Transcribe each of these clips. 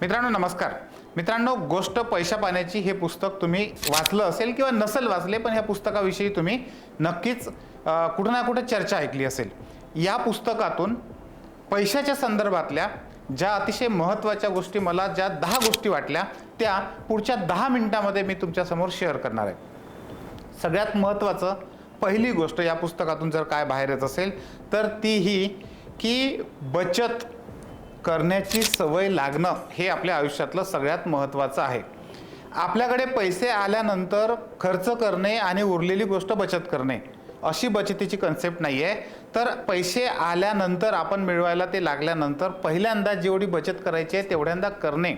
मित्रांनो नमस्कार। मित्रांनो, गोष्ट पैशा पाण्याची हे पुस्तक तुम्ही वाचलं असेल किंवा नसेल वाचले, पण ह्या पुस्तकाविषयी तुम्ही नक्कीच कुठे ना कुठे चर्चा ऐकली असेल। या पुस्तकातून पैशाच्या संदर्भातल्या ज्या अतिशय महत्त्वाच्या गोष्टी मला ज्या 10 गोष्टी वाटल्या त्या पुढच्या 10 मिनिटांमध्ये मी तुमच्या समोर शेअर करणार आहे। सगळ्यात महत्त्वाचं पहिली गोष्ट या पुस्तकातून जर काय बाहेर येत असेल तर ती ही की बचत करण्याची सवय लागणं हे आपल्या आयुष्यातलं सगळ्यात महत्त्वाचं आहे। आपल्याकडे पैसे आल्यानंतर खर्च करणे आणि उरलेली गोष्ट बचत करणे अशी बचतीची कन्सेप्ट नाही आहे। तर पैसे आल्यानंतर आपण मिळवायला ते लागल्यानंतर पहिल्यांदा जेवढी बचत करायची आहे तेवढ्यांदा करणे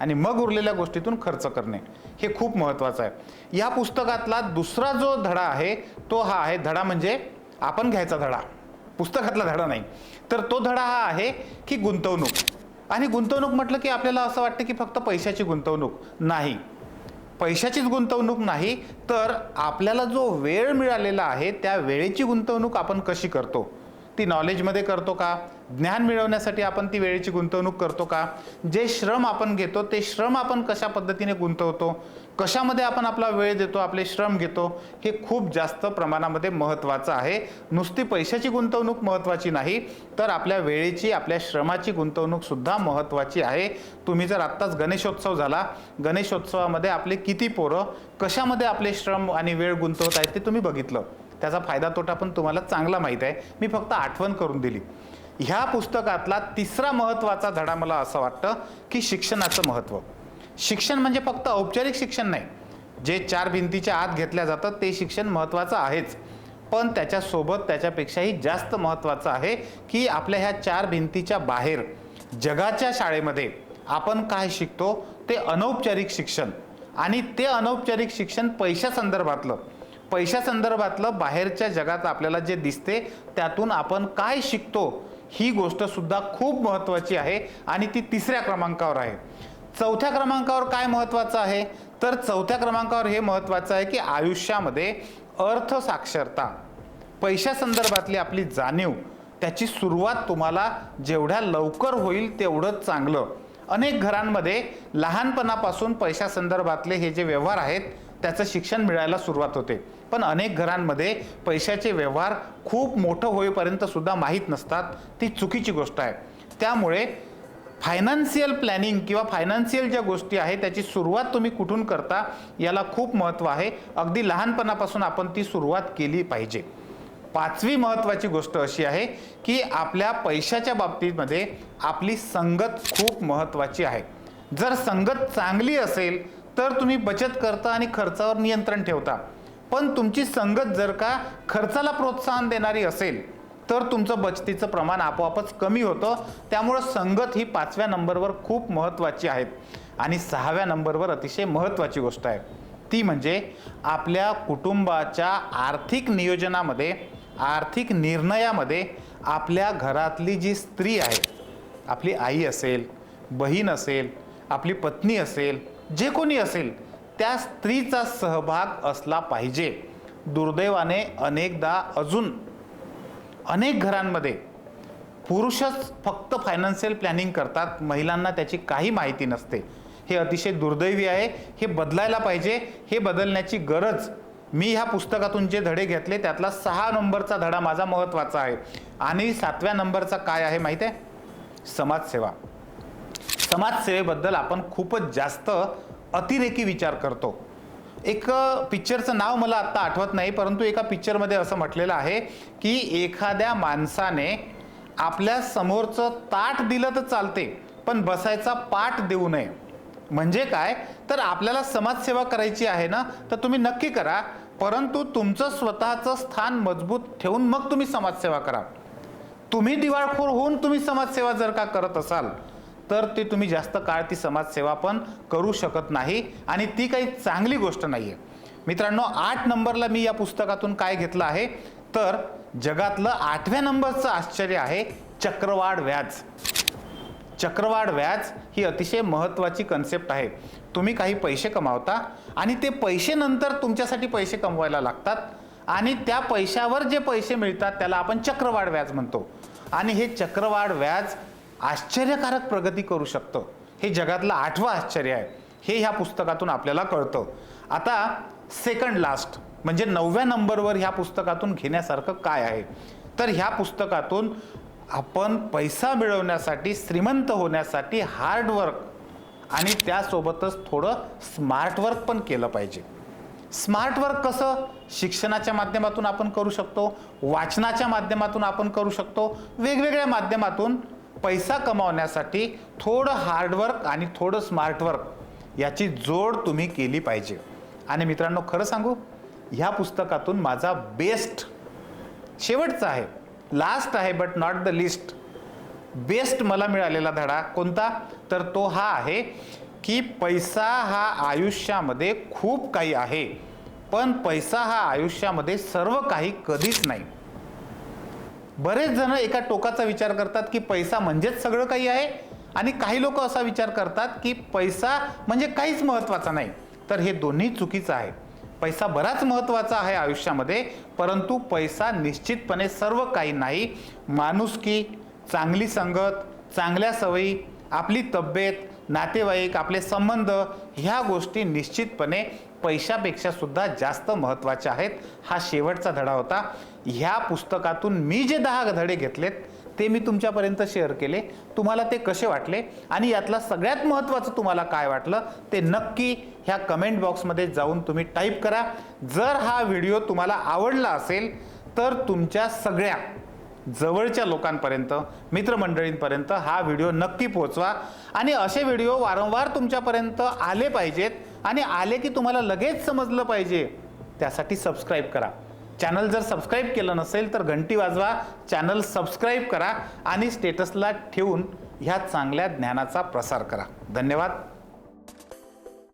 आणि मग उरलेल्या गोष्टीतून खर्च करणे हे खूप महत्त्वाचं आहे। या पुस्तकातला दुसरा जो धडा आहे तो हा आहे, धडा म्हणजे आपण घ्यायचा धडा, पुस्तकातला धडा नाही। तर तो धडा हा आहे की गुंतवणूक। आणि गुंतवणूक म्हटलं की आपल्याला असं वाटतं की फक्त पैशाची गुंतवणूक नाही, पैशाचीच गुंतवणूक नाही, तर आपल्याला जो वेळ मिळालेला आहे त्या वेळेची गुंतवणूक आपण कशी करतो, ती नॉलेजमध्ये करतो का, ज्ञान मिळवण्यासाठी आपण ती वेळेची गुंतवणूक करतो का, जे श्रम आपण घेतो ते श्रम आपण कशा पद्धतीने गुंतवतो, कशामध्ये आपण आपला वेळ देतो, आपले श्रम घेतो, हे खूप जास्त प्रमाणामध्ये महत्त्वाचं आहे। नुसती पैशाची गुंतवणूक महत्त्वाची नाही, तर आपल्या वेळेची, आपल्या श्रमाची गुंतवणूक सुद्धा महत्त्वाची आहे। तुम्ही जर आत्ताच गणेशोत्सव झाला, गणेशोत्सवामध्ये आपले किती पोरं कशामध्ये आपले श्रम आणि वेळ गुंतवत आहेत ते तुम्ही बघितलं, त्याचा फायदा तोटा पण तुम्हाला चांगला माहीत आहे। मी फक्त आठवण करून दिली। ह्या पुस्तकातला तिसरा महत्त्वाचा धडा मला असं वाटतं की शिक्षणाचं महत्त्व। शिक्षण म्हणजे फक्त औपचारिक शिक्षण नाही, जे 4 भिंतीच्या आत घेतल्या जातं ते शिक्षण महत्त्वाचं आहेच, पण त्याच्यासोबत त्याच्यापेक्षाही जास्त महत्त्वाचं आहे की आपल्या ह्या 4 भिंतीच्या बाहेर जगाच्या शाळेमध्ये आपण काय शिकतो ते अनौपचारिक शिक्षण। आणि ते अनौपचारिक शिक्षण पैशासंदर्भातलं बाहेरच्या जगात आपल्याला जे दिसते त्यातून आपण काय शिकतो ही गोष्ट सुद्धा खूप महत्त्वाची आहे आणि ती 3ऱ्या क्रमांकावर आहे। 4थ्या क्रमांकावर काय महत्त्वाचं आहे, तर 4थ्या क्रमांकावर हे महत्त्वाचं आहे की आयुष्यामध्ये अर्थसाक्षरता, पैशासंदर्भातली आपली जाणीव, त्याची सुरुवात तुम्हाला जेवढ्या लवकर होईल तेवढं चांगलं। अनेक घरांमध्ये लहानपणापासून पैशासंदर्भातले हे जे व्यवहार आहेत त्याचं शिक्षण मिळायला सुरुवात होते, पण अनेक घरांमध्ये पैशाचे व्यवहार खूप मोठं होईपर्यंत सुद्धा माहीत नसतात, ती चुकीची गोष्ट आहे। त्यामुळे फायनान्शियल प्लॅनिंग किंवा फायनान्शियल ज्या गोष्टी आहेत त्याची सुरुवात तुम्ही कुठून करता याला खूप महत्त्व आहे। अगदी लहानपणापासून आपण ती सुरुवात केली पाहिजे। 5वी महत्त्वाची गोष्ट अशी आहे की आपल्या पैशाच्या बाबतीमध्ये आपली संगत खूप महत्त्वाची आहे। जर संगत चांगली असेल तर तुम्ही बचत करता आणि खर्चावर नियंत्रण ठेवता, पण तुमची संगत जर का खर्चाला प्रोत्साहन देणारी असेल तर तुमचं बचतीचं प्रमाण आपोआपच कमी होतं। त्यामुळे संगत ही 5व्या नंबरवर खूप महत्त्वाची आहे। आणि 6व्या नंबरवर अतिशय महत्त्वाची गोष्ट आहे ती म्हणजे आपल्या कुटुंबाच्या आर्थिक नियोजनामध्ये, आर्थिक निर्णयामध्ये आपल्या घरातली जी स्त्री आहे, आपली आई असेल, बहीण असेल, आपली पत्नी असेल, जे कोणी असेल त्या स्त्रीचा सहभाग असला पाहिजे। दुर्दैवाने अनेकदा अजून अनेक घरांमध्ये पुरुषच फक्त फायनान्शियल प्लॅनिंग करतात, महिलांना त्याची काही माहिती नसते। हे अतिशय दुर्दैवी आहे, हे बदलायला पाहिजे। हे बदलण्याची गरज, मी ह्या पुस्तकातून जे धडे घेतले त्यातला 6 नंबरचा धडा माझा महत्त्वाचा आहे। आणि 7व्या नंबरचा काय आहे माहिती आहे, समाजसेवा। समाजसेवेबद्दल आपण खूपच जास्त अतिरेकी विचार करतो। एक पिक्चरचं नाव मला आत्ता आठवत नाही, परंतु एका पिक्चरमध्ये असं म्हटलेलं आहे की एखाद्या माणसाने आपल्या समोरचं ताट दिलं तर चालते पण बसायचा पाठ देऊ नये। म्हणजे काय, तर आपल्याला समाजसेवा करायची आहे ना तर तुम्ही नक्की करा, परंतु तुमचं स्वतःचं स्थान मजबूत ठेवून मग तुम्ही समाजसेवा करा। तुम्ही दिवाळखोर होऊन तुम्ही समाजसेवा जर का करत असाल तर ते तुम्ही जास्त काळ ती समाजसेवा पण करू शकत नाही आणि ती काही चांगली गोष्ट नाही आहे। मित्रांनो, 8 नंबरला मी या पुस्तकातून काय घेतलं आहे तर जगातलं 8व्या नंबरचं आश्चर्य आहे चक्रवाढ व्याज। चक्रवाढ व्याज ही अतिशय महत्त्वाची कन्सेप्ट आहे। तुम्ही काही पैसे कमावता आणि ते पैसे नंतर तुमच्यासाठी पैसे कमवायला लागतात आणि त्या पैशावर जे पैसे मिळतात त्याला आपण चक्रवाढ व्याज म्हणतो। आणि हे चक्रवाढ व्याज आश्चर्यकारक प्रगती करू शकतं। हे जगातलं 8वं आश्चर्य आहे, हे ह्या पुस्तकातून आपल्याला कळतं. आता सेकंड लास्ट म्हणजे 9व्या नंबरवर ह्या पुस्तकातून घेण्यासारखं काय आहे, तर ह्या पुस्तकातून आपण पैसा मिळवण्यासाठी, श्रीमंत होण्यासाठी हार्डवर्क आणि त्यासोबतच थोडं स्मार्ट वर्क पण केलं पाहिजे. स्मार्ट वर्क कसं? शिक्षणाच्या माध्यमातून आपण करू शकतो, वाचनाच्या माध्यमातून आपण करू शकतो, वेगवेगळ्या माध्यमातून पैसा कमावण्यासाठी थोडं हार्डवर्क आणि थोडं स्मार्ट वर्क याची जोड तुम्ही केली पाहिजे. आणि मित्रांनो, खरं सांगू, ह्या पुस्तकातून माझा बेस्ट, शेवटचा आहे, लास्ट आहे but not the list, best मला मिळालेला धडा कोणता, तर तो हा आहे की पैसा हा आयुष्यामध्ये खूप काही आहे, पण पैसा हा आयुष्यामध्ये सर्व काही कधीच नाही. बरेच जण एका टोकाचा विचार करतात की पैसा म्हणजेच सगळं काही आहे, आणि काही लोक असा विचार करतात की पैसा म्हणजे काहीच महत्त्वाचा नाही. तर हे दोन्ही चुकीचं आहे. पैसा बराच महत्त्वाचा आहे आयुष्यामध्ये, परंतु पैसा निश्चितपणे सर्व काही नाही. माणुसकी, चांगली संगत, चांगल्या सवयी, आपली तब्येत, नातेवाईक, आपले संबंध, ह्या गोष्टी निश्चितपणे पैशापेक्षा सुद्धा जास्त महत्त्वाच्या आहेत. हा शेवटचा धडा होता. ह्या पुस्तकातून मी जे 10 धडे घेतलेत ते मी तुमच्यापर्यंत शेअर केले. तुम्हाला ते कसे वाटले आणि यातला सगळ्यात महत्त्वाचं तुम्हाला काय वाटलं ते नक्की ह्या कमेंट बॉक्समध्ये जाऊन तुम्ही टाईप करा. जर हा व्हिडिओ तुम्हाला आवडला असेल तर तुमच्या सगळ्या जवळच्या लोकांपर्यंत, मित्रमंडळींपर्यंत हा व्हिडिओ नक्की पोहोचवा. आणि असे व्हिडिओ वारंवार तुमच्यापर्यंत आले पाहिजेत, आणि आले की तुम्हाला लगेच समजलं पाहिजे, त्यासाठी सबस्क्राईब करा. चॅनल जर सबस्क्राईब केलं नसेल तर घंटी वाजवा, चॅनल सबस्क्राईब करा आणि स्टेटसला ठेवून ह्या चांगल्या ज्ञानाचा प्रसार करा. धन्यवाद.